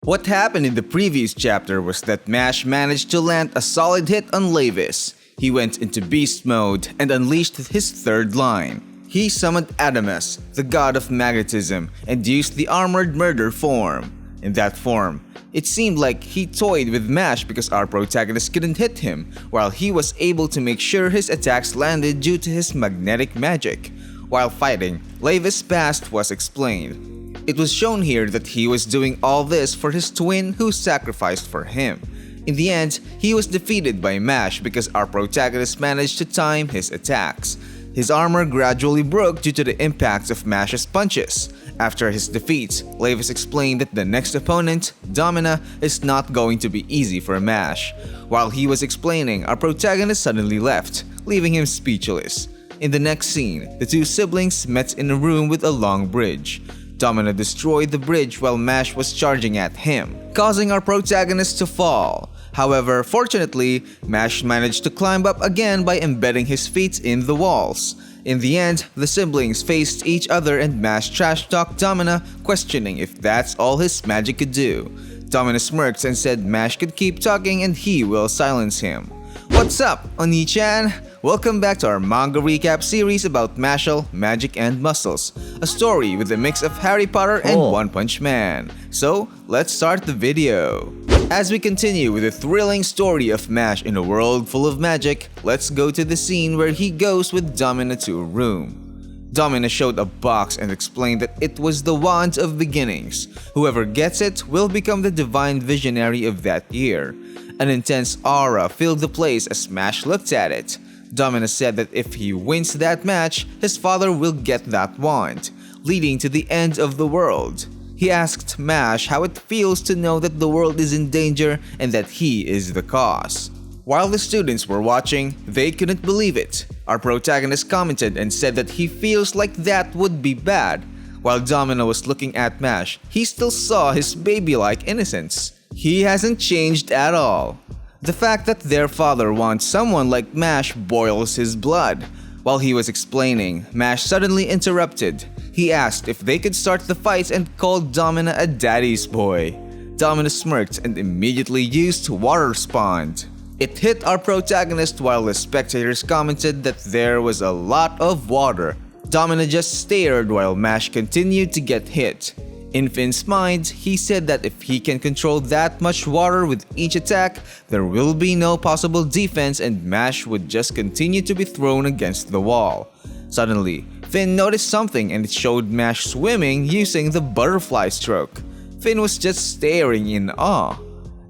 What happened in the previous chapter was that Mash managed to land a solid hit on Lavis. He went into beast mode and unleashed his third line. He summoned Adamus, the god of magnetism, and used the armored murder form. In that form, it seemed like he toyed with Mash because our protagonist couldn't hit him, while he was able to make sure his attacks landed due to his magnetic magic. While fighting, Lavis' past was explained. It was shown here that he was doing all this for his twin who sacrificed for him. In the end, he was defeated by Mash because our protagonist managed to time his attacks. His armor gradually broke due to the impacts of Mash's punches. After his defeat, Lavis explained that the next opponent, Domina, is not going to be easy for Mash. While he was explaining, our protagonist suddenly left, leaving him speechless. In the next scene, the two siblings met in a room with a long bridge. Domina destroyed the bridge while Mash was charging at him, causing our protagonist to fall. However, fortunately, Mash managed to climb up again by embedding his feet in the walls. In the end, the siblings faced each other and Mash trash-talked Domina, questioning if that's all his magic could do. Domina smirked and said Mash could keep talking and he will silence him. What's up, Onii-Chan? Welcome back to our manga recap series about Mashle, magic and muscles, a story with a mix of Harry Potter and One Punch Man. So, let's start the video. As we continue with the thrilling story of Mash in a world full of magic, let's go to the scene where he goes with Domina to a room. Domina showed a box and explained that it was the Wand of Beginnings. Whoever gets it will become the divine visionary of that year. An intense aura filled the place as Mash looked at it. Domina said that if he wins that match, his father will get that wand, leading to the end of the world. He asked Mash how it feels to know that the world is in danger and that he is the cause. While the students were watching, they couldn't believe it. Our protagonist commented and said that he feels like that would be bad. While Domina was looking at Mash, he still saw his baby-like innocence. He hasn't changed at all. The fact that their father wants someone like Mash boils his blood. While he was explaining, Mash suddenly interrupted. He asked if they could start the fight and called Domina a daddy's boy. Domina smirked and immediately used Water Spawned. It hit our protagonist while the spectators commented that there was a lot of water. Domina just stared while Mash continued to get hit. In Finn's mind, he said that if he can control that much water with each attack, there will be no possible defense and Mash would just continue to be thrown against the wall. Suddenly, Finn noticed something and it showed Mash swimming using the butterfly stroke. Finn was just staring in awe.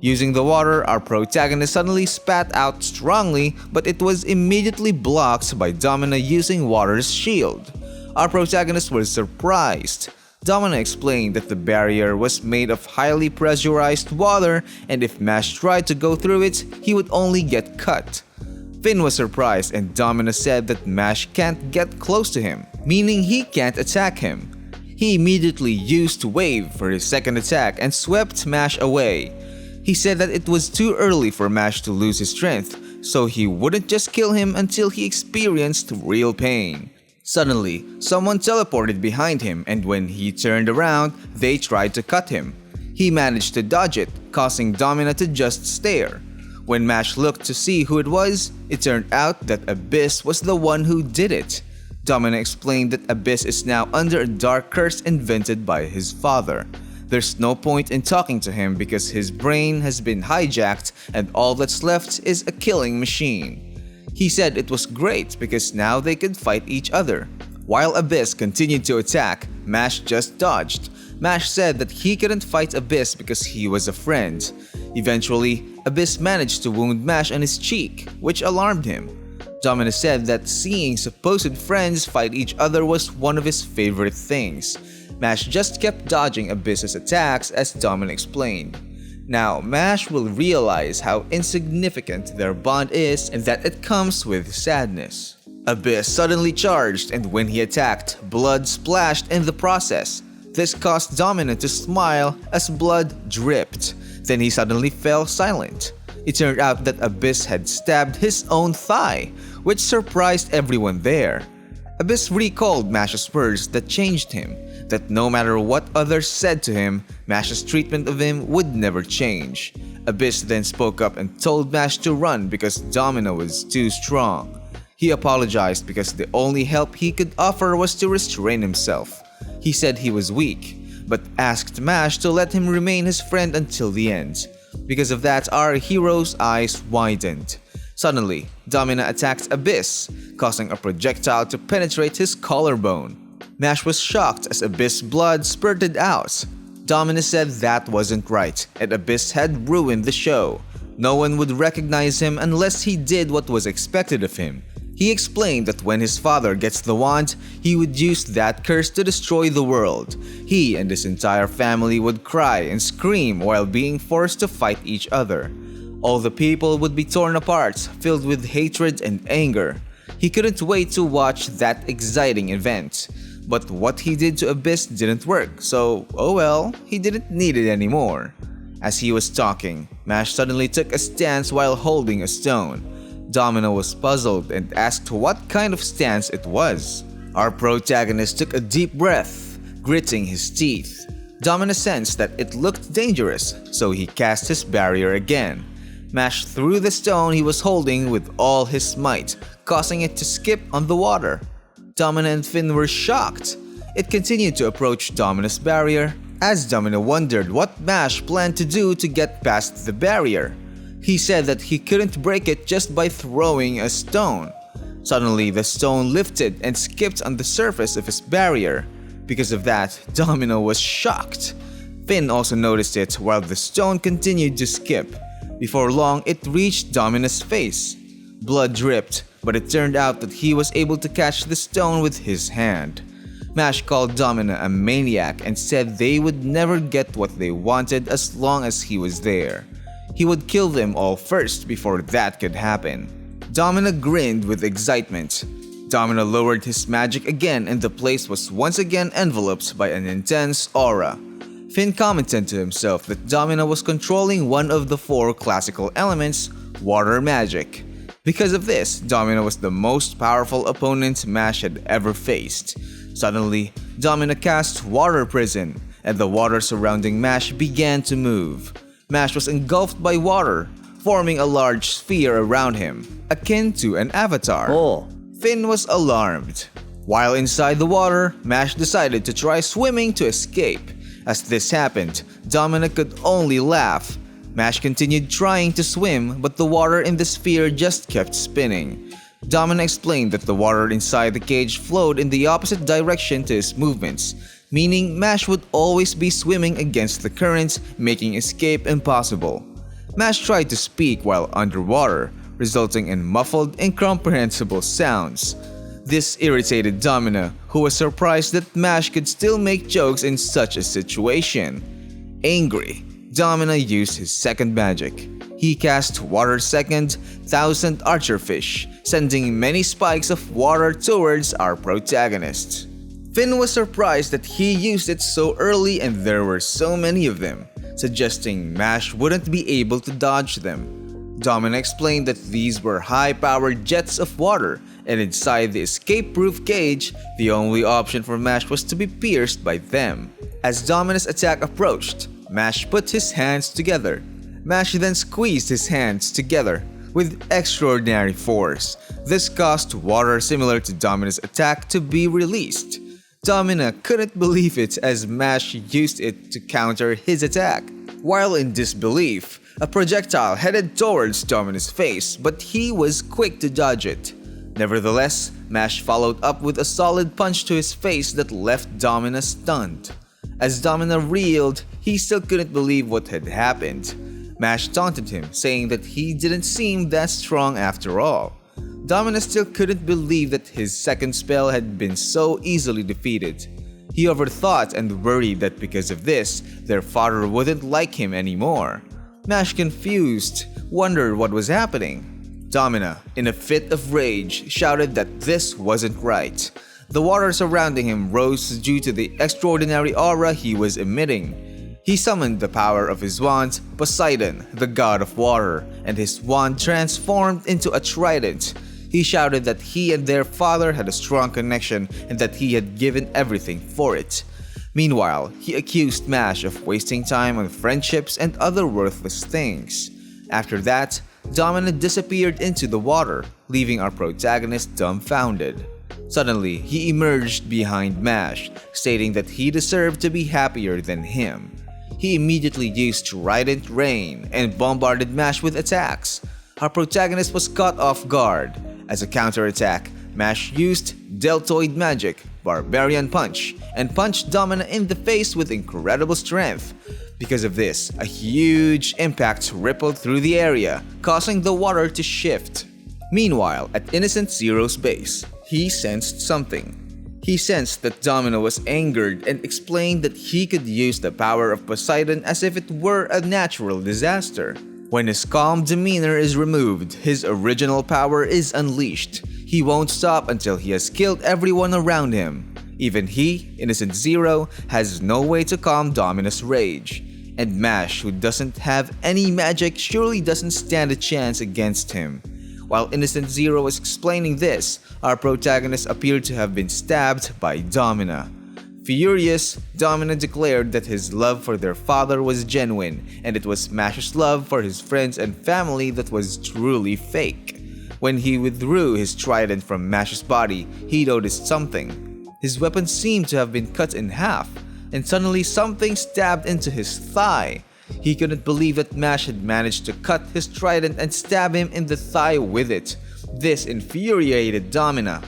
Using the water, our protagonist suddenly spat out strongly, but it was immediately blocked by Domina using water's shield. Our protagonist was surprised. Domina explained that the barrier was made of highly pressurized water and if Mash tried to go through it, he would only get cut. Finn was surprised and Domina said that Mash can't get close to him, meaning he can't attack him. He immediately used Wave for his second attack and swept Mash away. He said that it was too early for Mash to lose his strength, so he wouldn't just kill him until he experienced real pain. Suddenly, someone teleported behind him and when he turned around, they tried to cut him. He managed to dodge it, causing Domina to just stare. When Mash looked to see who it was, it turned out that Abyss was the one who did it. Domina explained that Abyss is now under a dark curse invented by his father. There's no point in talking to him because his brain has been hijacked and all that's left is a killing machine. He said it was great because now they could fight each other. While Abyss continued to attack, Mash just dodged. Mash said that he couldn't fight Abyss because he was a friend. Eventually, Abyss managed to wound Mash on his cheek, which alarmed him. Domina said that seeing supposed friends fight each other was one of his favorite things. Mash just kept dodging Abyss's attacks as Domina explained. Now, Mash will realize how insignificant their bond is and that it comes with sadness. Abyss suddenly charged and when he attacked, blood splashed in the process. This caused Domina to smile as blood dripped. Then he suddenly fell silent. It turned out that Abyss had stabbed his own thigh, which surprised everyone there. Abyss recalled Mash's words that changed him. that no matter what others said to him, Mash's treatment of him would never change. Abyss then spoke up and told Mash to run because Domina was too strong. He apologized because the only help he could offer was to restrain himself. He said he was weak, but asked Mash to let him remain his friend until the end. Because of that, our hero's eyes widened. Suddenly, Domina attacked Abyss, causing a projectile to penetrate his collarbone. Mash was shocked as Abyss' blood spurted out. Domina said that wasn't right, and Abyss had ruined the show. No one would recognize him unless he did what was expected of him. He explained that when his father gets the wand, he would use that curse to destroy the world. He and his entire family would cry and scream while being forced to fight each other. All the people would be torn apart, filled with hatred and anger. He couldn't wait to watch that exciting event. But what he did to Abyss didn't work, so oh well, he didn't need it anymore. As he was talking, Mash suddenly took a stance while holding a stone. Domina was puzzled and asked what kind of stance it was. Our protagonist took a deep breath, gritting his teeth. Domina sensed that it looked dangerous, so he cast his barrier again. Mash threw the stone he was holding with all his might, causing it to skip on the water. Domina and Finn were shocked. It continued to approach Domina's barrier, as Domina wondered what Mash planned to do to get past the barrier. He said that he couldn't break it just by throwing a stone. Suddenly, the stone lifted and skipped on the surface of his barrier. Because of that, Domina was shocked. Finn also noticed it while the stone continued to skip. Before long, it reached Domina's face. Blood dripped, but it turned out that he was able to catch the stone with his hand. Mash called Domina a maniac and said they would never get what they wanted as long as he was there. He would kill them all first before that could happen. Domina grinned with excitement. Domina lowered his magic again and the place was once again enveloped by an intense aura. Finn commented to himself that Domina was controlling one of the 4 classical elements, water magic. Because of this, Domina was the most powerful opponent Mash had ever faced. Suddenly, Domina cast Water Prison, and the water surrounding Mash began to move. Mash was engulfed by water, forming a large sphere around him, akin to an avatar. Finn was alarmed. While inside the water, Mash decided to try swimming to escape. As this happened, Domina could only laugh. Mash continued trying to swim, but the water in the sphere just kept spinning. Domina explained that the water inside the cage flowed in the opposite direction to his movements, meaning Mash would always be swimming against the currents, making escape impossible. Mash tried to speak while underwater, resulting in muffled, incomprehensible sounds. This irritated Domina, who was surprised that Mash could still make jokes in such a situation. Angry, Domina used his second magic. He cast Water Second, Thousand Archerfish, sending many spikes of water towards our protagonist. Finn was surprised that he used it so early and there were so many of them, suggesting Mash wouldn't be able to dodge them. Domina explained that these were high-powered jets of water, and inside the escape-proof cage, the only option for Mash was to be pierced by them. As Domina's attack approached, Mash put his hands together. Mash then squeezed his hands together with extraordinary force. This caused water similar to Domina's attack to be released. Domina couldn't believe it as Mash used it to counter his attack. While in disbelief, a projectile headed towards Domina's face, but he was quick to dodge it. Nevertheless, Mash followed up with a solid punch to his face that left Domina stunned. As Domina reeled, he still couldn't believe what had happened. Mash taunted him, saying that he didn't seem that strong after all. Domina still couldn't believe that his second spell had been so easily defeated. He overthought and worried that because of this, their father wouldn't like him anymore. Mash, confused, wondered what was happening. Domina, in a fit of rage, shouted that this wasn't right. The water surrounding him rose due to the extraordinary aura he was emitting. He summoned the power of his wand, Poseidon, the god of water, and his wand transformed into a trident. He shouted that he and their father had a strong connection and that he had given everything for it. Meanwhile, he accused Mash of wasting time on friendships and other worthless things. After that, Domina disappeared into the water, leaving our protagonist dumbfounded. Suddenly, he emerged behind Mash, stating that he deserved to be happier than him. He immediately used Trident Rain and bombarded Mash with attacks. Our protagonist was caught off guard. As a counterattack, Mash used Deltoid Magic, Barbarian Punch, and punched Domina in the face with incredible strength. Because of this, a huge impact rippled through the area, causing the water to shift. Meanwhile, at Innocent Zero's base, he sensed something. He sensed that Domina was angered and explained that he could use the power of Poseidon as if it were a natural disaster. When his calm demeanor is removed, his original power is unleashed. He won't stop until he has killed everyone around him. Even he, Innocent Zero, has no way to calm Domina's rage. And Mash, who doesn't have any magic, surely doesn't stand a chance against him. While Innocent Zero was explaining this, our protagonist appeared to have been stabbed by Domina. Furious, Domina declared that his love for their father was genuine, and it was Mash's love for his friends and family that was truly fake. When he withdrew his trident from Mash's body, he noticed something. His weapon seemed to have been cut in half, and suddenly something stabbed into his thigh. He couldn't believe that Mash had managed to cut his trident and stab him in the thigh with it. This infuriated Domina.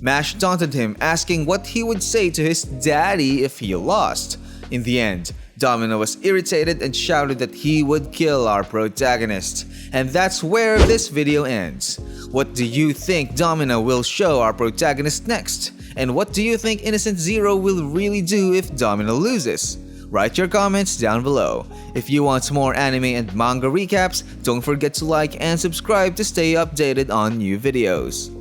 Mash taunted him, asking what he would say to his daddy if he lost. In the end, Domina was irritated and shouted that he would kill our protagonist. And that's where this video ends. What do you think Domina will show our protagonist next? And what do you think Innocent Zero will really do if Domina loses? Write your comments down below. If you want more anime and manga recaps, don't forget to like and subscribe to stay updated on new videos.